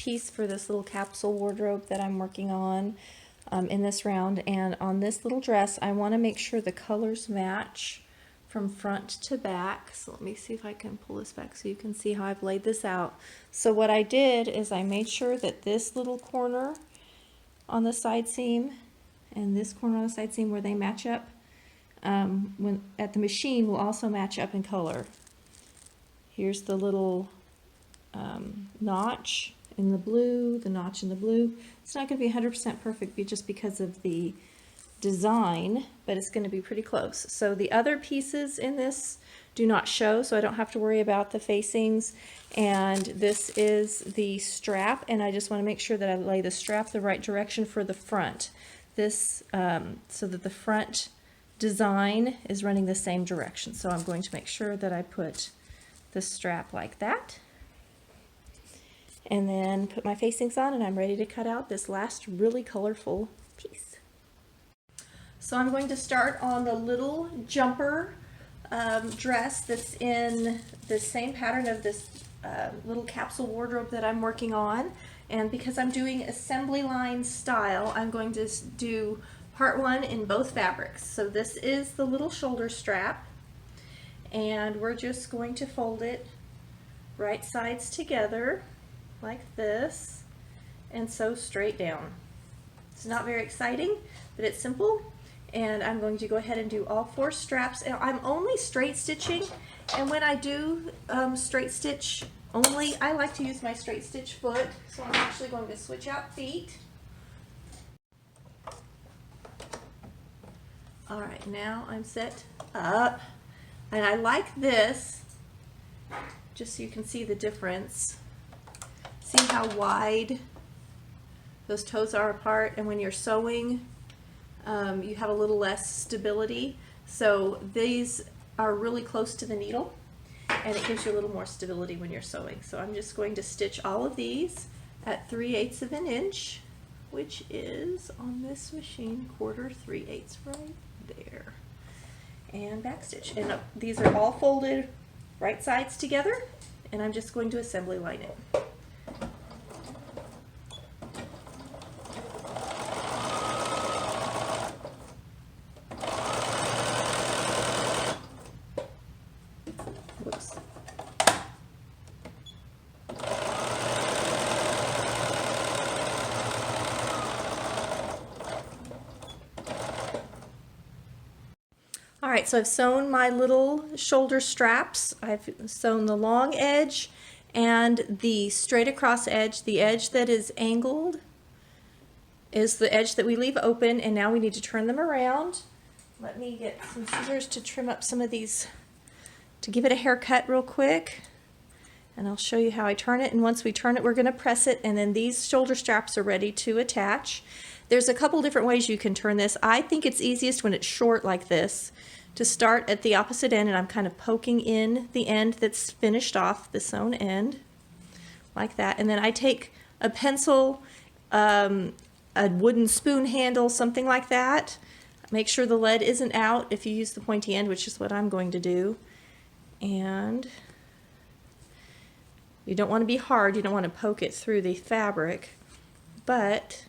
piece for this little capsule wardrobe that I'm working on in this round, and on this little dress I want to make sure the colors match from front to back. So let me see if I can pull this back so you can see how I've laid this out. So what I did is I made sure that this little corner on the side seam and this corner on the side seam, where they match up when at the machine, will also match up in color. Here's the little notch in the blue, the notch in the blue. It's not going to be 100% perfect just because of the design, but it's going to be pretty close. So the other pieces in this do not show, so I don't have to worry about the facings. And this is the strap, and I just want to make sure that I lay the strap the right direction for the front. This so that the front design is running the same direction. So I'm going to make sure that I put the strap like that, and then put my facings on, and I'm ready to cut out this last really colorful piece. So I'm going to start on the little jumper dress that's in the same pattern of this little capsule wardrobe that I'm working on. And because I'm doing assembly line style, I'm going to do part one in both fabrics. So this is the little shoulder strap, and we're just going to fold it right sides together like this and sew straight down. It's not very exciting, but it's simple. And I'm going to go ahead and do all 4 straps. And I'm only straight stitching, and when I do straight stitch only, I like to use my straight stitch foot. So I'm actually going to switch out feet. All right, now I'm set up, and I like this just so you can see the difference. See how wide those toes are apart, and when you're sewing, you have a little less stability. So these are really close to the needle, and it gives you a little more stability when you're sewing. So I'm just going to stitch all of these at 3/8 of an inch, which is on this machine 1/4 3/8 right there, and backstitch. And these are all folded right sides together, and I'm just going to assembly line it. Whoops. All right, so I've sewn my little shoulder straps. I've sewn the long edge and the straight across edge. The edge that is angled is the edge that we leave open, and now we need to turn them around. Let me get some scissors to trim up some of these, to give it a haircut real quick, and I'll show you how I turn it. And once we turn it, we're going to press it, and then these shoulder straps are ready to attach. There's a couple different ways you can turn this. I think it's easiest when it's short like this, to start at the opposite end, and I'm kind of poking in the end that's finished off, the sewn end, like that. And then I take a pencil, a wooden spoon handle, something like that. Make sure the lead isn't out if you use the pointy end, which is what I'm going to do. And you don't want to be hard, you don't want to poke it through the fabric, but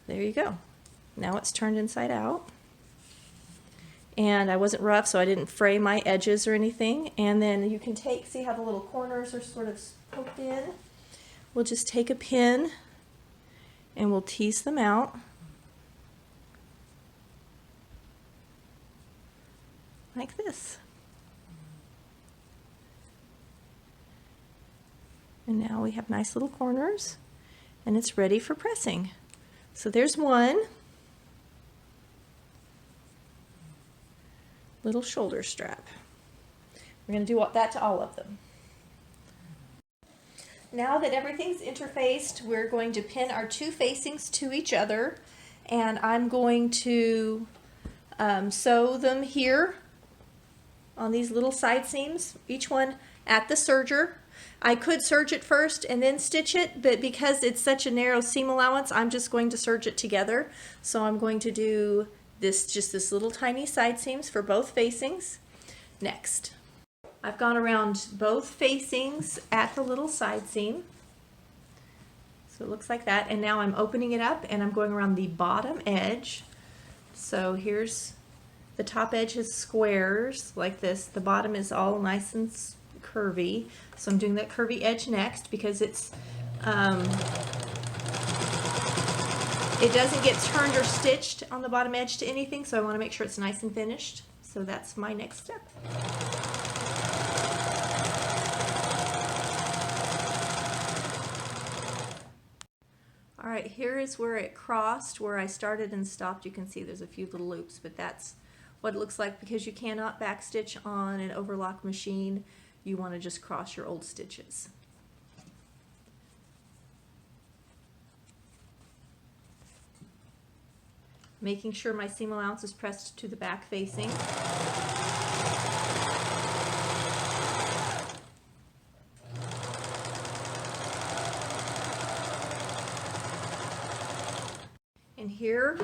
there you go. Now it's turned inside out. And I wasn't rough, so I didn't fray my edges or anything. And then you can take, see how the little corners are sort of poked in? We'll just take a pin and we'll tease them out. Like this. And now we have nice little corners, and it's ready for pressing. So there's one little shoulder strap. We're going to do that to all of them. Now that everything's interfaced, we're going to pin our 2 facings to each other, and I'm going to sew them here on these little side seams, each one at the serger. I could serge it first and then stitch it, but because it's such a narrow seam allowance, I'm just going to serge it together. So I'm going to do this little tiny side seams for both facings. Next, I've gone around both facings at the little side seam, So it looks like that, and now I'm opening it up and I'm going around the bottom edge. So here's the top edge is squares like this. The bottom is all nice and curvy. So I'm doing that curvy edge next because it doesn't get turned or stitched on the bottom edge to anything, so I want to make sure it's nice and finished. So that's my next step. All right, here is where it crossed, where I started and stopped. You can see there's a few little loops, but that's what it looks like because you cannot backstitch on an overlock machine. You want to just cross your old stitches. Making sure my seam allowance is pressed to the back facing. And here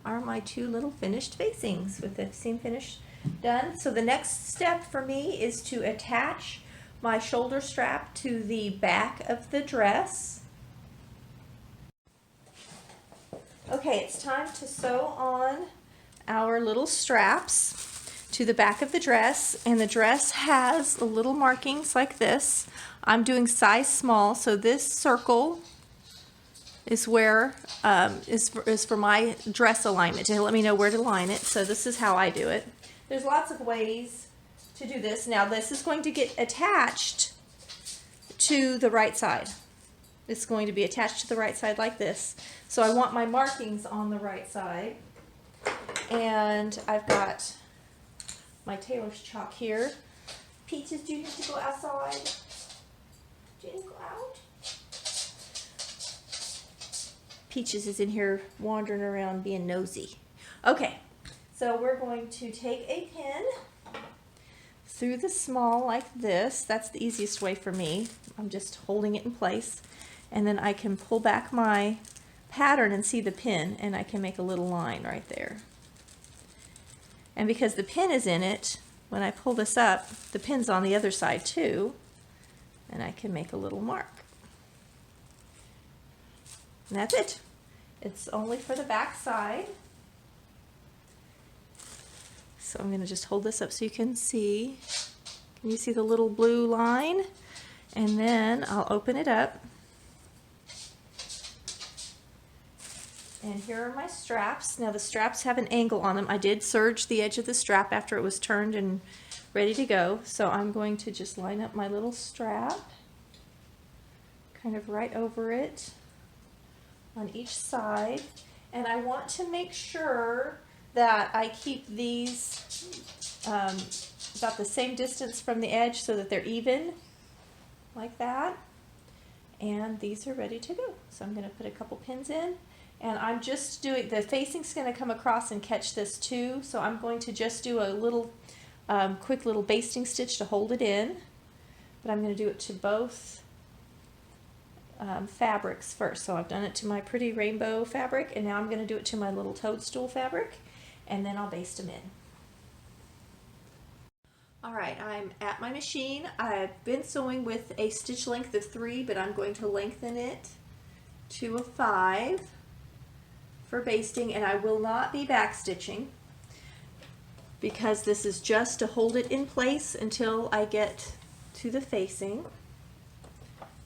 are my two little finished facings with the seam finish done. So the next step for me is to attach my shoulder strap to the back of the dress. Okay, it's time to sew on our little straps to the back of the dress, and the dress has the little markings like this. I'm doing size small, so this circle is where is for my dress alignment to let me know where to line it. So this is how I do it. There's lots of ways to do this. Now this is going to get attached to the right side. It's going to be attached to the right side like this. So I want my markings on the right side. And I've got my tailor's chalk here. Peaches, do you need to go outside? Do you need to go out? Peaches is in here wandering around being nosy. Okay, so we're going to take a pin through the small like this. That's the easiest way for me. I'm just holding it in place. And then I can pull back my pattern and see the pin, and I can make a little line right there. And because the pin is in it, when I pull this up, the pin's on the other side too, and I can make a little mark. And that's it. It's only for the back side. So I'm going to just hold this up so you can see. Can you see the little blue line? And then I'll open it up. And here are my straps. Now the straps have an angle on them. I did serge the edge of the strap after it was turned and ready to go. So I'm going to just line up my little strap, kind of right over it on each side. And I want to make sure that I keep these about the same distance from the edge so that they're even, like that. And these are ready to go. So I'm going to put a couple pins in. And I'm just doing, the facing's going to come across and catch this too, so I'm going to just do a little quick little basting stitch to hold it in, but I'm going to do it to both fabrics first. So I've done it to my pretty rainbow fabric, and now I'm going to do it to my little toadstool fabric, and then I'll baste them in. Alright, I'm at my machine. I've been sewing with a stitch length of 3, but I'm going to lengthen it to a 5. For basting, and I will not be back stitching because this is just to hold it in place until I get to the facing.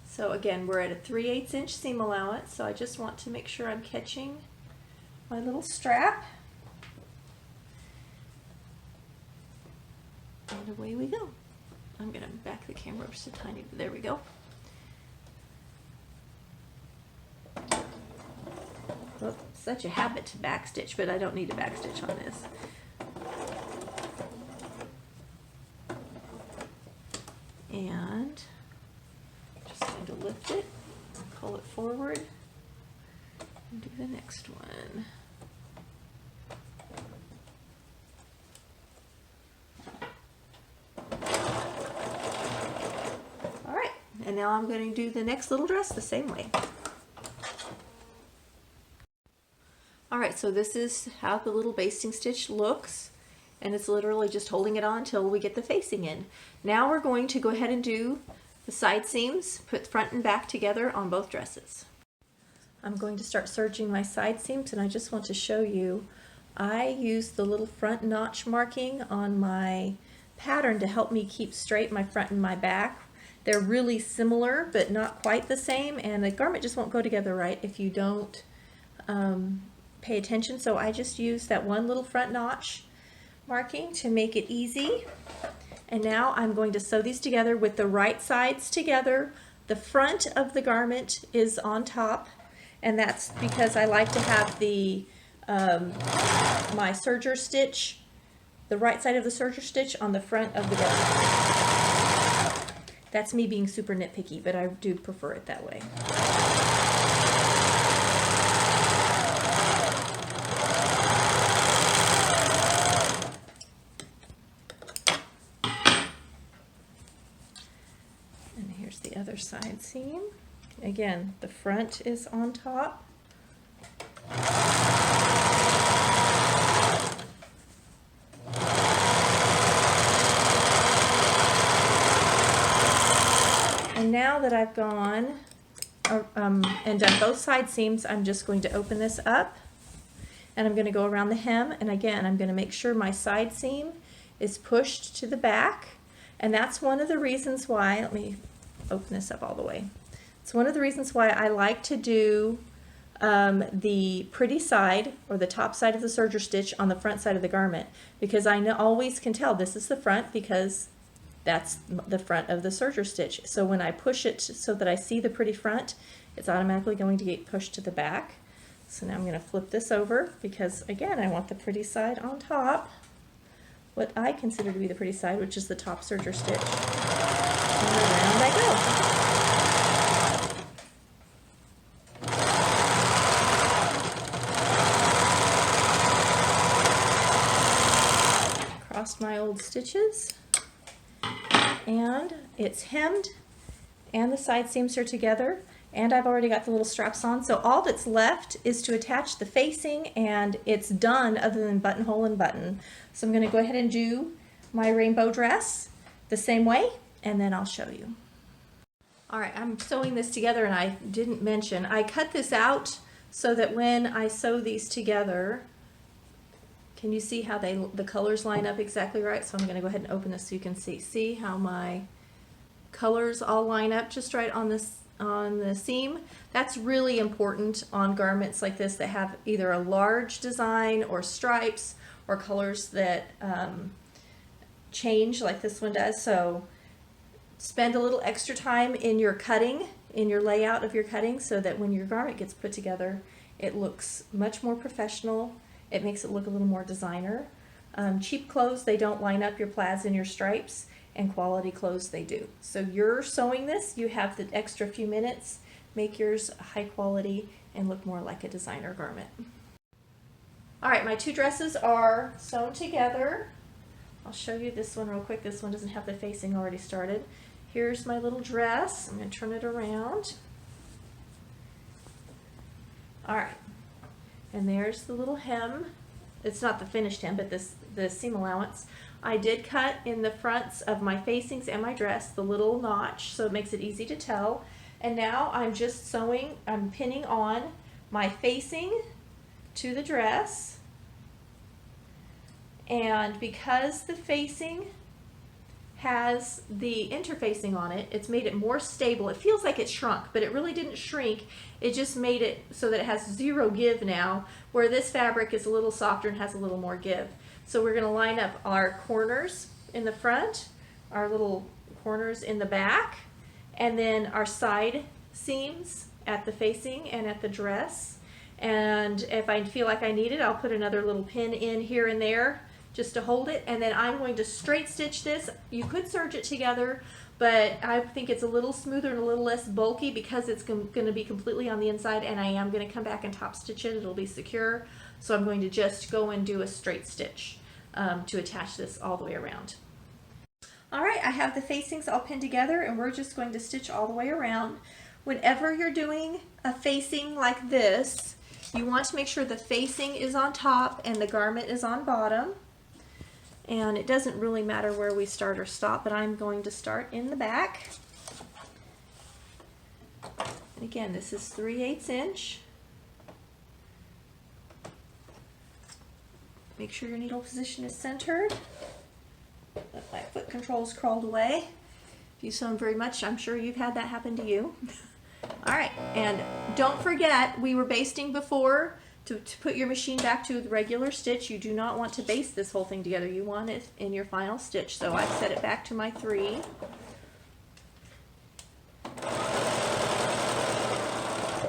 So again, we're at a 3/8 inch seam allowance, so I just want to make sure I'm catching my little strap. And away we go. I'm going to back the camera just a tiny bit. There we go. Oh, such a habit to backstitch, but I don't need to backstitch on this. And just going to lift it, pull it forward, and do the next one. All right, and now I'm going to do the next little dress the same way. Alright, so this is how the little basting stitch looks, and it's literally just holding it on until we get the facing in. Now we're going to go ahead and do the side seams, put front and back together on both dresses. I'm going to start serging my side seams, and I just want to show you, I use the little front notch marking on my pattern to help me keep straight my front and my back. They're really similar but not quite the same, and the garment just won't go together right if you don't pay attention. So I just use that one little front notch marking to make it easy. And now I'm going to sew these together with the right sides together. The front of the garment is on top, and that's because I like to have the my serger stitch, the right side of the serger stitch on the front of the garment. That's me being super nitpicky, but I do prefer it that way. And here's the other side seam. Again, the front is on top. And now that I've gone and done both side seams, I'm just going to open this up, and I'm going to go around the hem, and again I'm going to make sure my side seam is pushed to the back. And that's one of the reasons why, let me open this up all the way. It's one of the reasons why I like to do the pretty side, or the top side of the serger stitch, on the front side of the garment, because I always can tell this is the front because that's the front of the serger stitch. So when I push it so that I see the pretty front, it's automatically going to get pushed to the back. So now I'm going to flip this over because, again, I want the pretty side on top, what I consider to be the pretty side, which is the top serger stitch. And around I go. Crossed my old stitches, and it's hemmed and the side seams are together, and I've already got the little straps on, so all that's left is to attach the facing, and it's done other than buttonhole and button. So I'm going to go ahead and do my rainbow dress the same way, and then I'll show you. Alright, I'm sewing this together, and I didn't mention, I cut this out so that when I sew these together, can you see how the colors line up exactly right? So I'm going to go ahead and open this so you can see. See how my colors all line up just right on this, on the seam? That's really important on garments like this that have either a large design or stripes or colors that change like this one does. So spend a little extra time in your cutting, in your layout of your cutting, so that when your garment gets put together, it looks much more professional. It makes it look a little more designer. Cheap clothes, they don't line up your plaids and your stripes, and quality clothes, they do. So you're sewing this, you have the extra few minutes, make yours high quality and look more like a designer garment. Alright, my two dresses are sewn together. I'll show you this one real quick. This one doesn't have the facing already started. Here's my little dress. I'm going to turn it around. Alright. And there's the little hem. It's not the finished hem, but the seam allowance. I did cut in the fronts of my facings and my dress the little notch, so it makes it easy to tell. And now I'm just sewing, I'm pinning on my facing to the dress. And because the facing has the interfacing on it, it's made it more stable. It feels like it shrunk, but it really didn't shrink. It just made it so that it has zero give now, where this fabric is a little softer and has a little more give. So we're going to line up our corners in the front, our little corners in the back, and then our side seams at the facing and at the dress. And if I feel like I need it, I'll put another little pin in here and there just to hold it, and then I'm going to straight stitch this. You could serge it together, but I think it's a little smoother and a little less bulky because it's going to be completely on the inside, and I am going to come back and top stitch it. It'll be secure, so I'm going to just go and do a straight stitch to attach this all the way around. Alright, I have the facings all pinned together, and we're just going to stitch all the way around. Whenever you're doing a facing like this, you want to make sure the facing is on top and the garment is on bottom. And it doesn't really matter where we start or stop, but I'm going to start in the back. And again, this is 3/8 inch. Make sure your needle position is centered. My foot controls crawled away. If you've sewn very much, I'm sure you've had that happen to you. All right, and don't forget, we were basting before. To put your machine back to the regular stitch, you do not want to baste this whole thing together. You want it in your final stitch. So I've set it back to my 3.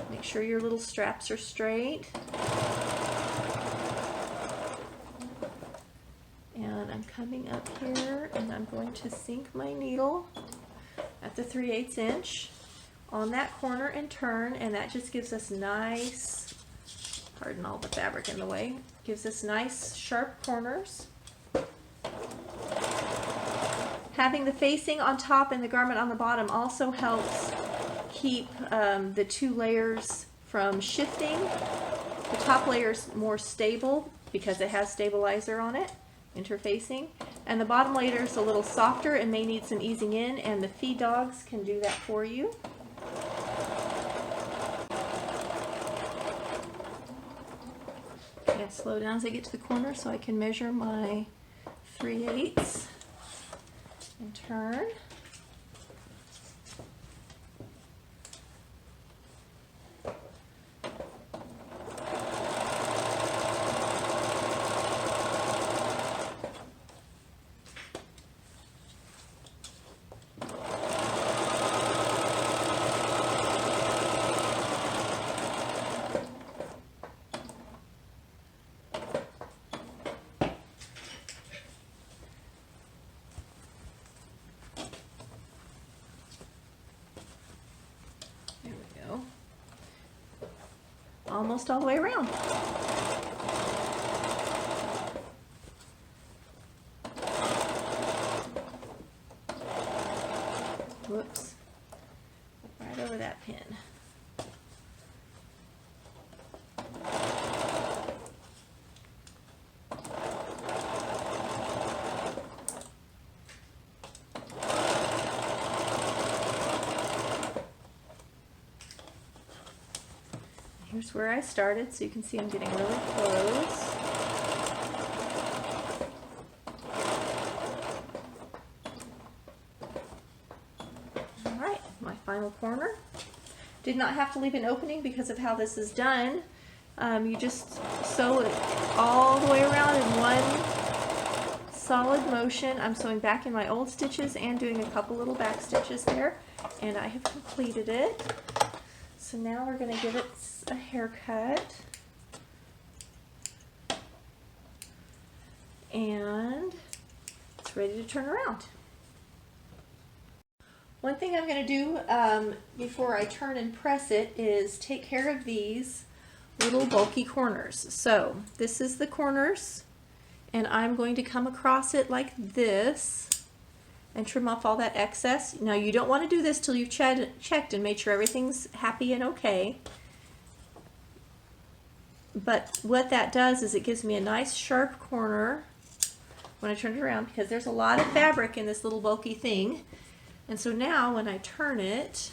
Make sure your little straps are straight. And I'm coming up here and I'm going to sink my needle at the 3/8 inch on that corner and turn, and that just gives us nice, pardon all the fabric in the way, gives us nice sharp corners. Having the facing on top and the garment on the bottom also helps keep the 2 layers from shifting. The top layer is more stable because it has stabilizer on it, interfacing, and the bottom layer is a little softer and may need some easing in, and the feed dogs can do that for you. Okay, slow down as I get to the corner so I can measure my 3/8 and turn. Almost all the way around. Whoops. Right over that pin. Here's where I started, so you can see I'm getting really close. All right, my final corner. Did not have to leave an opening because of how this is done. You just sew it all the way around in one solid motion. I'm sewing back in my old stitches and doing a couple little back stitches there, and I have completed it. So now we're going to give it a haircut, and it's ready to turn around. One thing I'm going to do before I turn and press it is take care of these little bulky corners. So this is the corners, and I'm going to come across it like this and trim off all that excess. Now you don't want to do this till you've checked and made sure everything's happy and okay. But what that does is it gives me a nice sharp corner when I turn it around, because there's a lot of fabric in this little bulky thing. And so now when I turn it,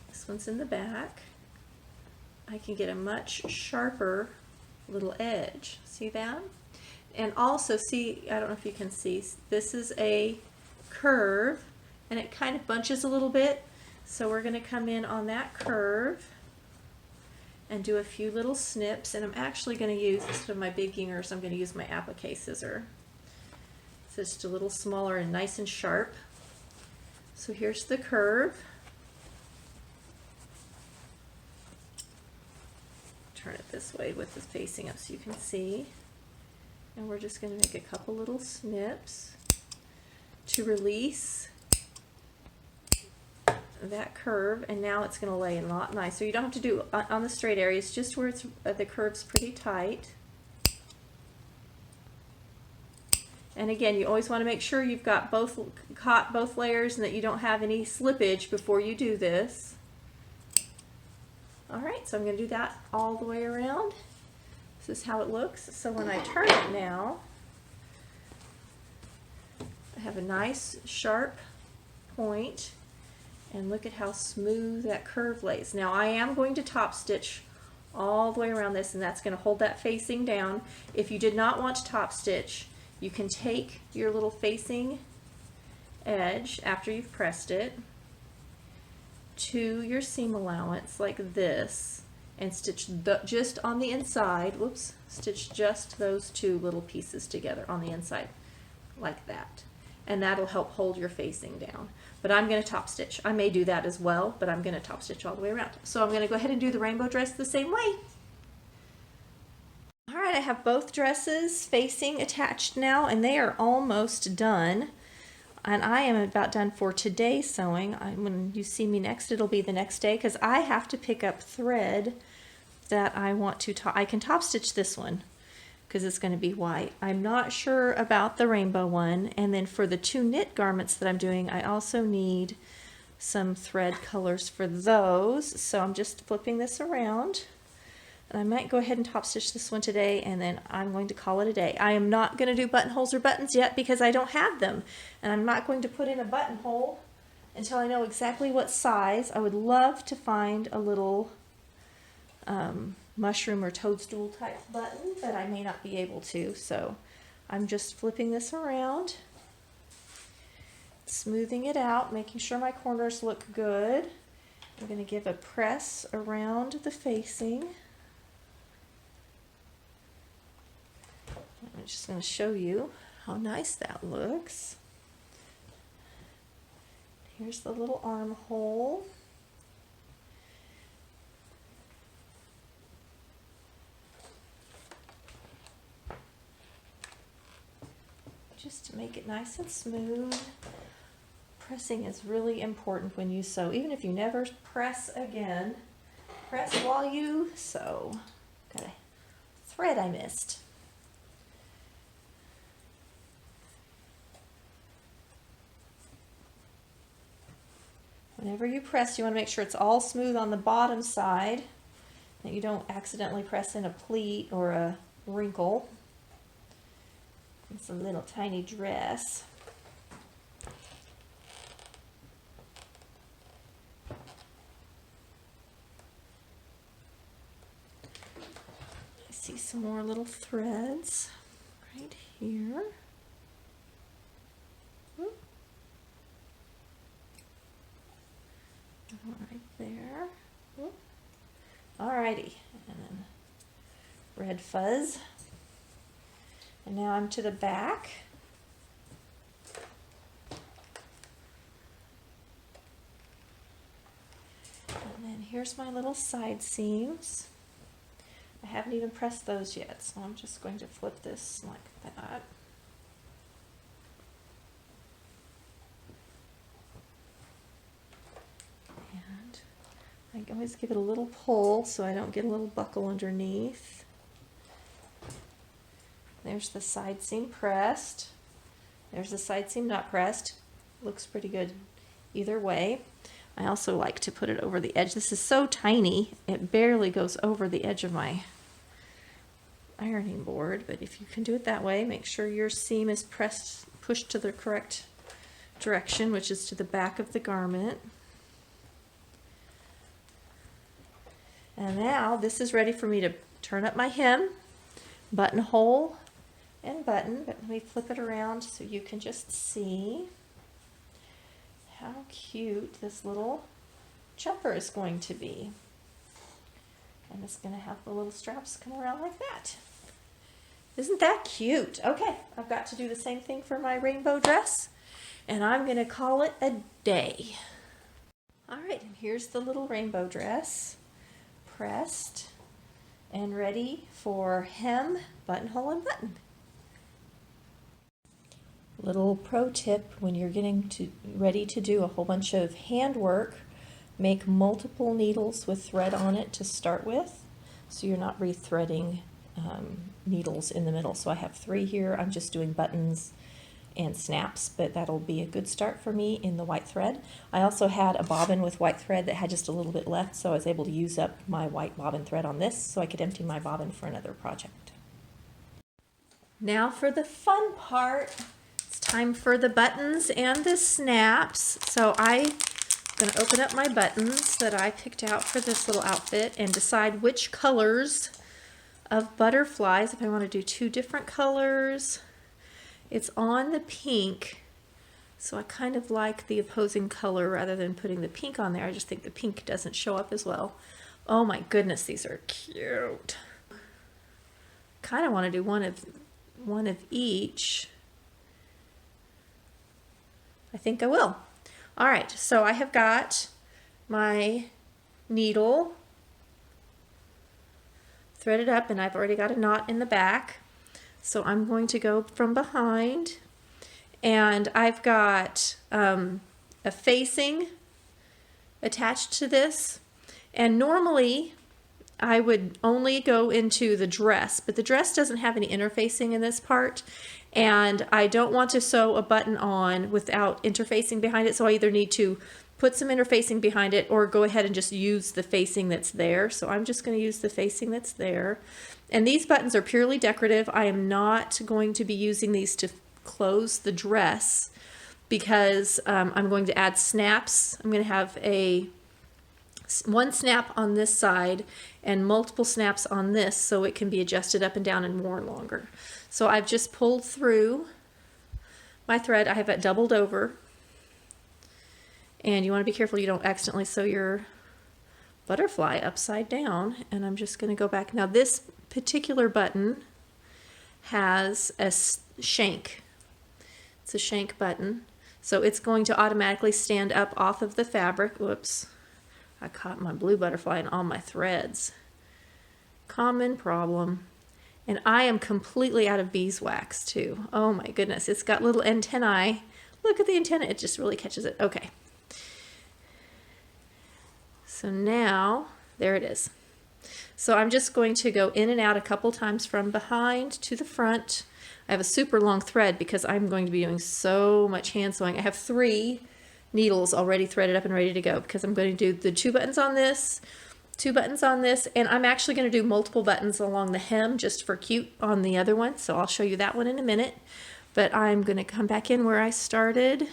this one's in the back, I can get a much sharper little edge. See that? And also see, I don't know if you can see, this is a curve and it kind of bunches a little bit. So we're going to come in on that curve and do a few little snips, and I'm actually going to use, instead of my big gingers, I'm going to use my applique scissor. So it's just a little smaller and nice and sharp. So here's the curve. Turn it this way with the facing up so you can see. And we're just going to make a couple little snips to release that curve, and now it's going to lay a lot nice. So you don't have to do on the straight areas, just where it's the curve's pretty tight. And again, you always want to make sure you've got caught both layers and that you don't have any slippage before you do this. All right, so I'm going to do that all the way around. This is how it looks. So when I turn it now, I have a nice sharp point, and look at how smooth that curve lays. Now I am going to top stitch all the way around this, and that's going to hold that facing down. If you did not want to top stitch, you can take your little facing edge after you've pressed it to your seam allowance like this and stitch just on the inside, whoops, stitch just those two little pieces together on the inside like that, and that'll help hold your facing down. But I'm going to top stitch. I may do that as well, but I'm going to top stitch all the way around. So I'm going to go ahead and do the rainbow dress the same way. All right, I have both dresses facing attached now, and they are almost done. And I am about done for today's sewing. When you see me next, it'll be the next day, because I have to pick up thread that I want to I can top stitch this one because it's going to be white. I'm not sure about the rainbow one. And then for the two knit garments that I'm doing, I also need some thread colors for those. So I'm just flipping this around. And I might go ahead and top stitch this one today, and then I'm going to call it a day. I am not going to do buttonholes or buttons yet because I don't have them. And I'm not going to put in a buttonhole until I know exactly what size. I would love to find a little mushroom or toadstool type button, but I may not be able to. So I'm just flipping this around, smoothing it out, making sure my corners look good. I'm going to give a press around the facing. I'm just going to show you how nice that looks. Here's the little armhole. Just to make it nice and smooth. Pressing is really important when you sew. Even if you never press again, press while you sew. Got a thread I missed. Whenever you press, you want to make sure it's all smooth on the bottom side, that you don't accidentally press in a pleat or a wrinkle. It's a little tiny dress. I see some more little threads right here. Right there. Alrighty, and then red fuzz. And now I'm to the back. And then here's my little side seams. I haven't even pressed those yet, so I'm just going to flip this like that. And I always give it a little pull so I don't get a little buckle underneath. There's the side seam pressed. There's the side seam not pressed. Looks pretty good either way. I also like to put it over the edge. This is so tiny, it barely goes over the edge of my ironing board, but if you can do it that way, make sure your seam is pushed to the correct direction, which is to the back of the garment. And now this is ready for me to turn up my hem, buttonhole, and button, but let me flip it around so you can just see how cute this little jumper is going to be. And it's going to have the little straps come around like that. Isn't that cute? Okay, I've got to do the same thing for my rainbow dress, and I'm going to call it a day. All right, and here's the little rainbow dress, pressed and ready for hem, buttonhole, and button. Little pro tip when you're getting ready to do a whole bunch of handwork, make multiple needles with thread on it to start with, so you're not rethreading needles in the middle. So I have 3 here. I'm just doing buttons and snaps, but that'll be a good start for me in the white thread. I also had a bobbin with white thread that had just a little bit left, so I was able to use up my white bobbin thread on this so I could empty my bobbin for another project. Now for the fun part. Time for the buttons and the snaps. So I I'm gonna open up my buttons that I picked out for this little outfit and decide which colors of butterflies, if I want to do 2 different colors. It's on the pink, so I kind of like the opposing color rather than putting the pink on there. I just think the pink doesn't show up as well. Oh my goodness, these are cute. Kind of want to do one of each. I think I will. All right, so I have got my needle threaded up and I've already got a knot in the back. So I'm going to go from behind, and I've got a facing attached to this. And normally I would only go into the dress, but the dress doesn't have any interfacing in this part, and I don't want to sew a button on without interfacing behind it, so I either need to put some interfacing behind it or go ahead and just use the facing that's there. So I'm just going to use the facing that's there. And these buttons are purely decorative. I am not going to be using these to close the dress because I'm going to add snaps. I'm going to have one snap on this side and multiple snaps on this so it can be adjusted up and down and worn longer. So I've just pulled through my thread. I have it doubled over. And you want to be careful you don't accidentally sew your butterfly upside down. And I'm just going to go back. Now this particular button has a shank. It's a shank button. So it's going to automatically stand up off of the fabric. Whoops. I caught my blue butterfly in all my threads. Common problem. And I am completely out of beeswax too. Oh my goodness. It's got little antennae. Look at the antenna. It just really catches it. Okay. So now, there it is. So I'm just going to go in and out a couple times from behind to the front. I have a super long thread because I'm going to be doing so much hand sewing. I have 3 needles already threaded up and ready to go because I'm going to do the 2 buttons on this, 2 buttons on this, and I'm actually going to do multiple buttons along the hem just for cute on the other one. So I'll show you that one in a minute. But I'm going to come back in where I started.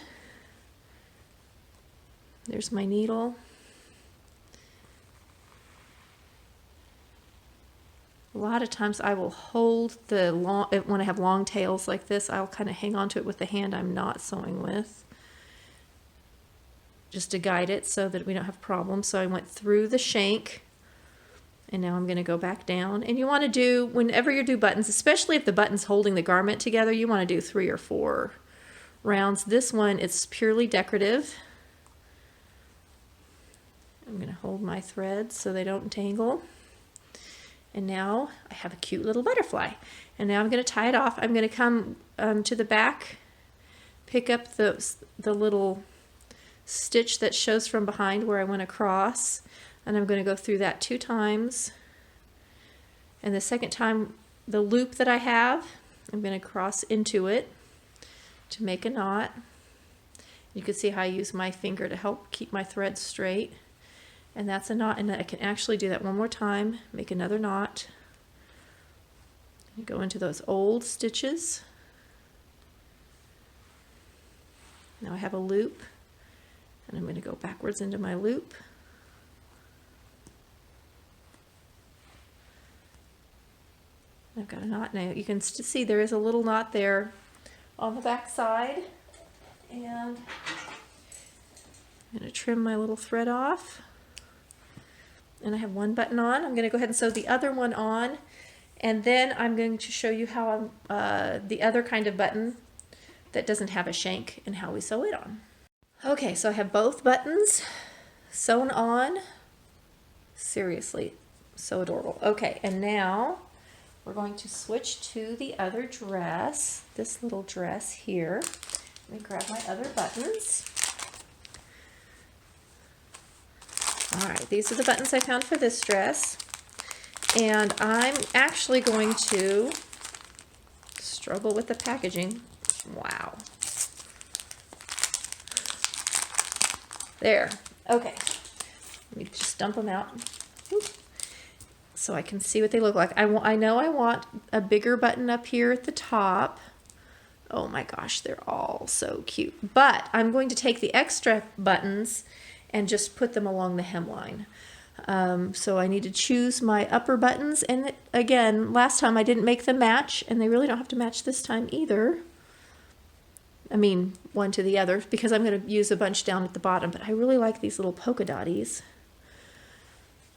There's my needle. A lot of times I will hold the long, when I have long tails like this, I'll kind of hang on to it with the hand I'm not sewing with, just to guide it so that we don't have problems. So I went through the shank, and now I'm going to go back down. And you want to do, whenever you do buttons, especially if the button's holding the garment together, you want to do 3 or 4 rounds. This one, it's purely decorative. I'm going to hold my threads so they don't tangle. And now I have a cute little butterfly. And now I'm going to tie it off. I'm going to come to the back, pick up the little stitch that shows from behind where I went across, and I'm going to go through that 2 times. And the second time, the loop that I have, I'm going to cross into it to make a knot. You can see how I use my finger to help keep my thread straight. And that's a knot, and I can actually do that one more time, make another knot, and go into those old stitches. Now I have a loop, and I'm going to go backwards into my loop. I've got a knot now. You can see there is a little knot there on the back side, and I'm going to trim my little thread off. And I have 1 button on. I'm going to go ahead and sew the other one on, and then I'm going to show you how the other kind of button that doesn't have a shank and how we sew it on. Okay, so I have both buttons sewn on. Seriously, so adorable. Okay, and now we're going to switch to the other dress, this little dress here. Let me grab my other buttons. All right, these are the buttons I found for this dress, and I'm actually going to struggle with the packaging. Wow. There. Okay. Let me just dump them out so I can see what they look like. I know I want a bigger button up here at the top. Oh my gosh, they're all so cute. But I'm going to take the extra buttons and just put them along the hemline. So I need to choose my upper buttons, and again, last time I didn't make them match, and they really don't have to match this time either. I mean, one to the other, because I'm going to use a bunch down at the bottom, but I really like these little polka dotties.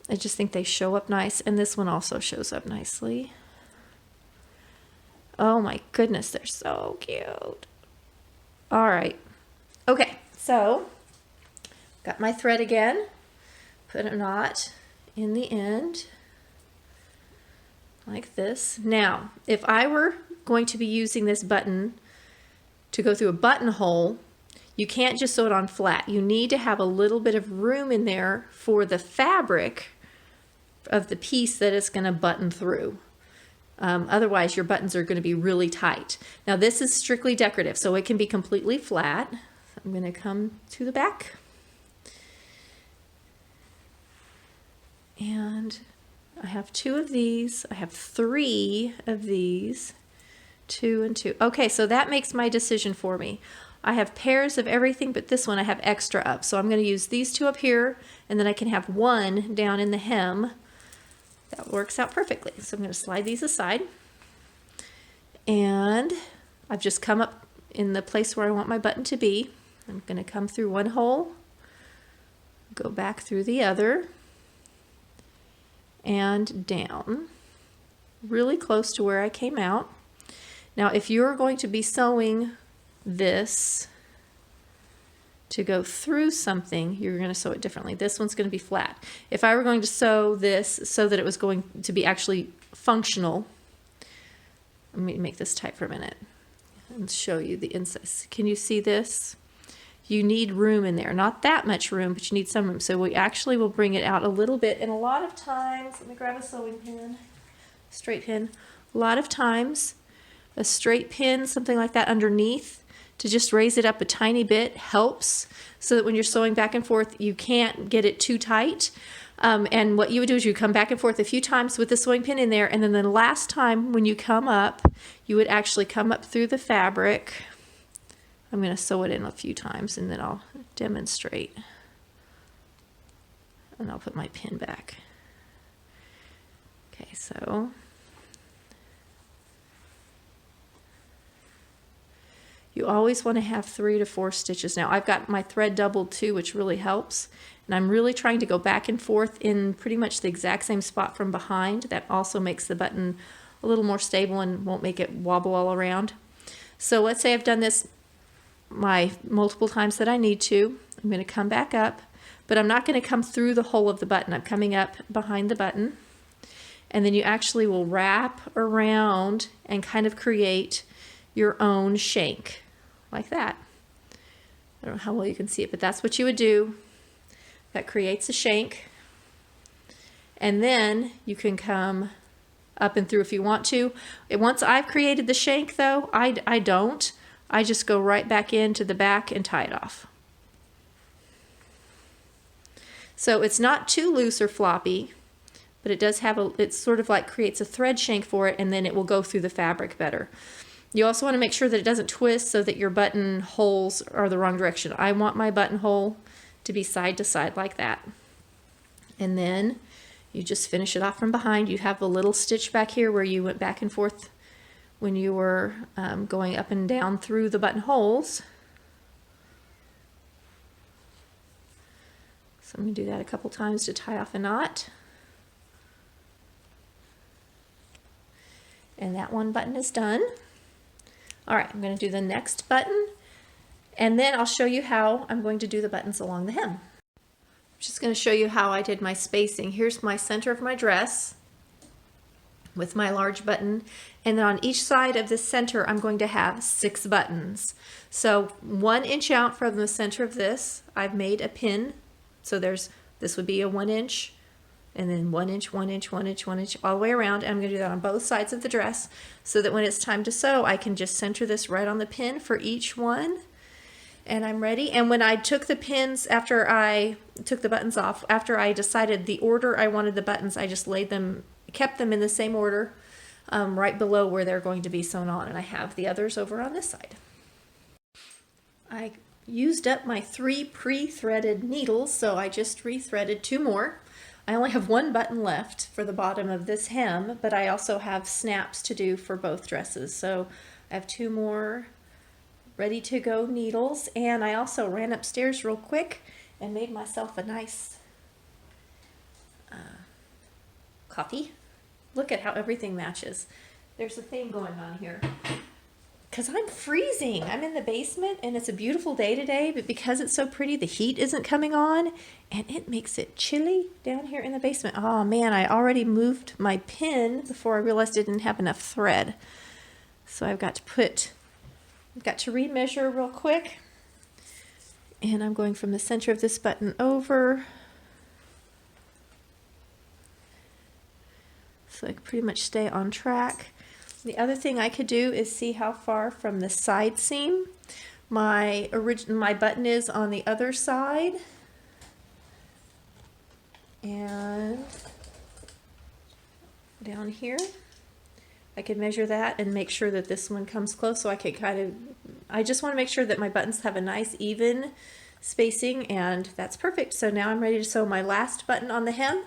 I just think they show up nice, and this one also shows up nicely. Oh my goodness, they're so cute. All right. Okay, so got my thread again. Put a knot in the end like this. Now, if I were going to be using this button to go through a buttonhole, you can't just sew it on flat. You need to have a little bit of room in there for the fabric of the piece that it's going to button through. Otherwise, your buttons are going to be really tight. Now, this is strictly decorative, so it can be completely flat. So I'm going to come to the back. And I have 2 of these. I have 3 of these. 2 and 2. Okay, so that makes my decision for me. I have pairs of everything, but this one I have extra up. So I'm going to use these 2 up here, and then I can have 1 down in the hem. That works out perfectly. So I'm going to slide these aside. And I've just come up in the place where I want my button to be. I'm going to come through one hole, go back through the other, and down, really close to where I came out. Now, if you're going to be sewing this to go through something, you're going to sew it differently. This one's going to be flat. If I were going to sew this so that it was going to be actually functional, let me make this tight for a minute and show you the inside. Can you see this? You need room in there. Not that much room, but you need some room. So we actually will bring it out a little bit. And a lot of times, let me grab a sewing pin, straight pin. A lot of times, a straight pin, something like that underneath, to just raise it up a tiny bit helps, so that when you're sewing back and forth, you can't get it too tight. And what you would do is you come back and forth a few times with the sewing pin in there, and then the last time when you come up, you would actually come up through the fabric. I'm going to sew it in a few times, and then I'll demonstrate. And I'll put my pin back. Okay, so you always want to have 3 to 4 stitches. Now I've got my thread doubled too, which really helps. And I'm really trying to go back and forth in pretty much the exact same spot from behind. That also makes the button a little more stable and won't make it wobble all around. So let's say I've done this my multiple times that I need to. I'm going to come back up, but I'm not going to come through the hole of the button. I'm coming up behind the button, and then you actually will wrap around and kind of create your own shank like that. I don't know how well you can see it, but that's what you would do. That creates a shank, and then you can come up and through if you want to. Once I've created the shank though, I don't. I just go right back into the back and tie it off. So it's not too loose or floppy, but it does have it sort of like creates a thread shank for it, and then it will go through the fabric better. You also want to make sure that it doesn't twist so that your button holes are the wrong direction. I want my buttonhole to be side to side like that. And then you just finish it off from behind. You have a little stitch back here where you went back and forth when you were going up and down through the buttonholes. So I'm going to do that a couple times to tie off a knot. And that one button is done. All right, I'm going to do the next button, and then I'll show you how I'm going to do the buttons along the hem. I'm just going to show you how I did my spacing. Here's my center of my dress with my large button, and then on each side of the center I'm going to have 6 buttons. So 1 inch out from the center of this, I've made a pin. So this would be a 1 inch, and then 1 inch, 1 inch, 1 inch, 1 inch, all the way around. And I'm going to do that on both sides of the dress, so that when it's time to sew, I can just center this right on the pin for each one, and I'm ready. And when I took the pins, after I took the buttons off, after I decided the order I wanted the buttons, I just laid them, kept them in the same order, right below where they're going to be sewn on, and I have the others over on this side. I used up my 3 pre-threaded needles, so I just re-threaded 2 more. I only have 1 button left for the bottom of this hem, but I also have snaps to do for both dresses. So I have 2 more ready to go needles, and I also ran upstairs real quick and made myself a nice coffee. Look at how everything matches. There's a theme going on here. Because I'm freezing. I'm in the basement and it's a beautiful day today, but because it's so pretty, the heat isn't coming on and it makes it chilly down here in the basement. Oh man, I already moved my pin before I realized I didn't have enough thread. So I've got to remeasure real quick. And I'm going from the center of this button over. So I can pretty much stay on track. The other thing I could do is see how far from the side seam my button is on the other side. And down here, I could measure that and make sure that this one comes close, so I could I just want to make sure that my buttons have a nice even spacing, and that's perfect. So now I'm ready to sew my last button on the hem,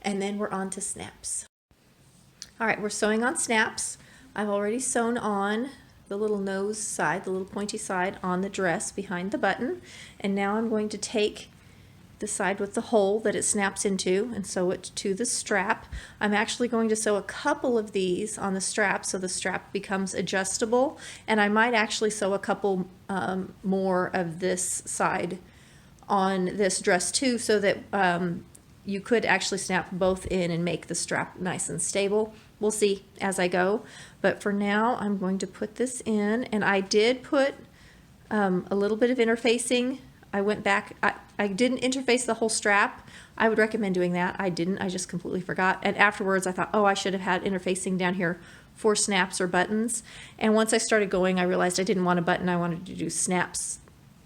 and then we're on to snaps. All right, we're sewing on snaps. I've already sewn on the little nose side, the little pointy side on the dress behind the button, and now I'm going to take the side with the hole that it snaps into and sew it to the strap. I'm actually going to sew a couple of these on the strap so the strap becomes adjustable, and I might actually sew a couple more of this side on this dress too, so that you could actually snap both in and make the strap nice and stable. We'll see as I go, but for now I'm going to put this in, and I did put a little bit of interfacing. I went back, I didn't interface the whole strap. I would recommend doing that. I didn't, I just completely forgot. And afterwards I thought, oh, I should have had interfacing down here for snaps or buttons. And once I started going, I realized I didn't want a button, I wanted to do snaps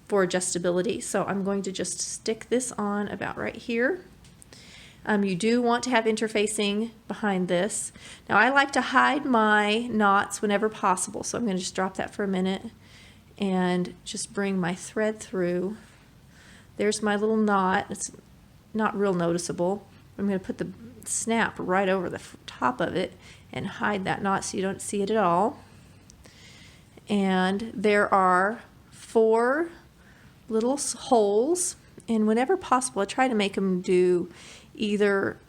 for adjustability. So I'm going to just stick this on about right here. You do want to have interfacing behind this. Now I like to hide my knots whenever possible, so I'm going to just drop that for a minute and just bring my thread through. There's my little knot. It's not real noticeable. I'm going to put the snap right over the top of it and hide that knot so you don't see it at all. And there are 4 little holes, and whenever possible I try to make them do either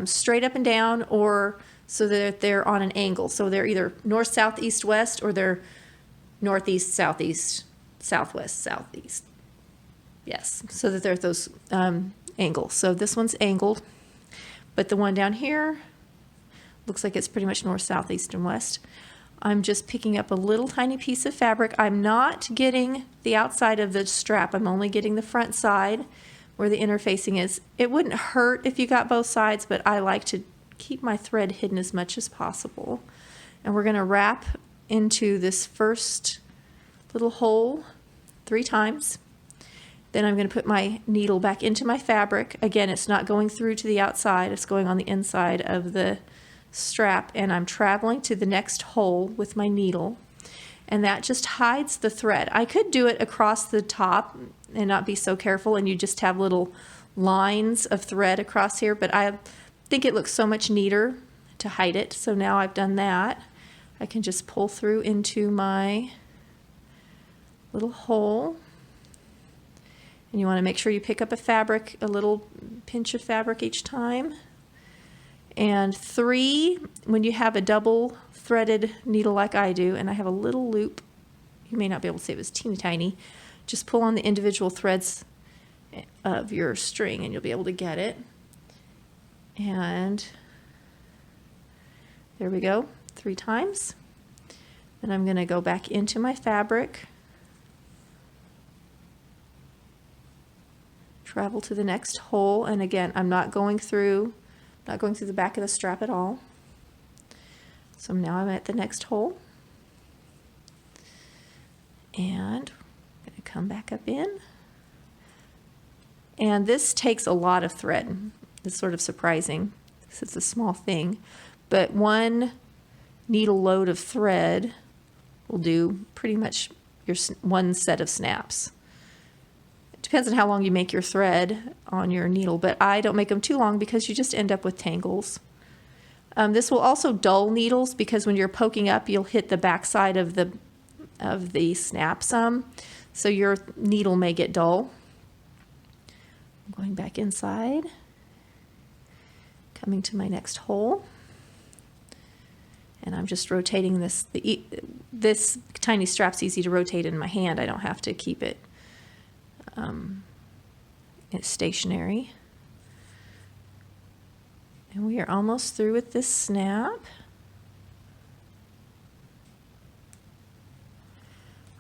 straight up and down, or so that they're on an angle. So they're either north, south, east, west, or they're northeast, southeast, southwest, southeast. Yes, so that they're at those angles. So this one's angled, but the one down here looks like it's pretty much north, south, east, and west. I'm just picking up a little tiny piece of fabric. I'm not getting the outside of the strap. I'm only getting the front side where the interfacing is. It wouldn't hurt if you got both sides, but I like to keep my thread hidden as much as possible. And we're going to wrap into this first little hole 3 times. Then I'm going to put my needle back into my fabric. Again, it's not going through to the outside, it's going on the inside of the strap, and I'm traveling to the next hole with my needle, and that just hides the thread. I could do it across the top and not be so careful, and you just have little lines of thread across here, but I think it looks so much neater to hide it. So now I've done that, I can just pull through into my little hole. And you want to make sure you pick up a little pinch of fabric each time. And 3, when you have a double threaded needle like I do, and I have a little loop, you may not be able to see, it was teeny tiny, just pull on the individual threads of your string and you'll be able to get it. And there we go, 3 times. Then I'm going to go back into my fabric, travel to the next hole, and again, I'm not going through the back of the strap at all. So now I'm at the next hole, and I'm going to come back up in. And this takes a lot of thread. It's sort of surprising because it's a small thing, but 1 needle load of thread will do pretty much your 1 set of snaps. Depends on how long you make your thread on your needle, but I don't make them too long because you just end up with tangles. This will also dull needles because when you're poking up, you'll hit the back side of the snap some, so your needle may get dull. I'm going back inside, coming to my next hole, and I'm just rotating this. This tiny strap's easy to rotate in my hand. I don't have to keep it it's stationary. And we are almost through with this snap.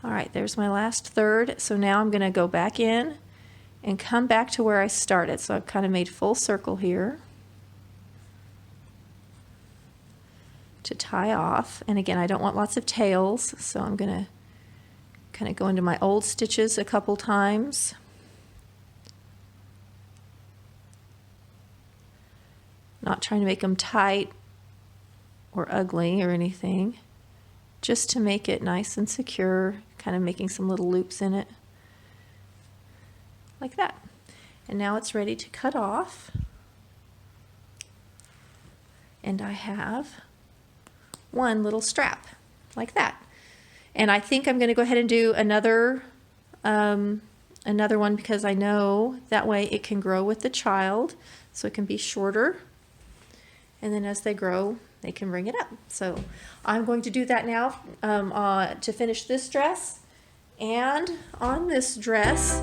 All right, there's my last third. So now I'm going to go back in and come back to where I started. So I've kind of made full circle here to tie off. And again, I don't want lots of tails, so I'm going to kind of go into my old stitches a couple times. Not trying to make them tight or ugly or anything, just to make it nice and secure, kind of making some little loops in it, like that. And now it's ready to cut off. And I have one little strap, like that. And I think I'm going to go ahead and do another one because I know that way it can grow with the child, so it can be shorter. And then as they grow, they can bring it up. So I'm going to do that now to finish this dress. And on this dress,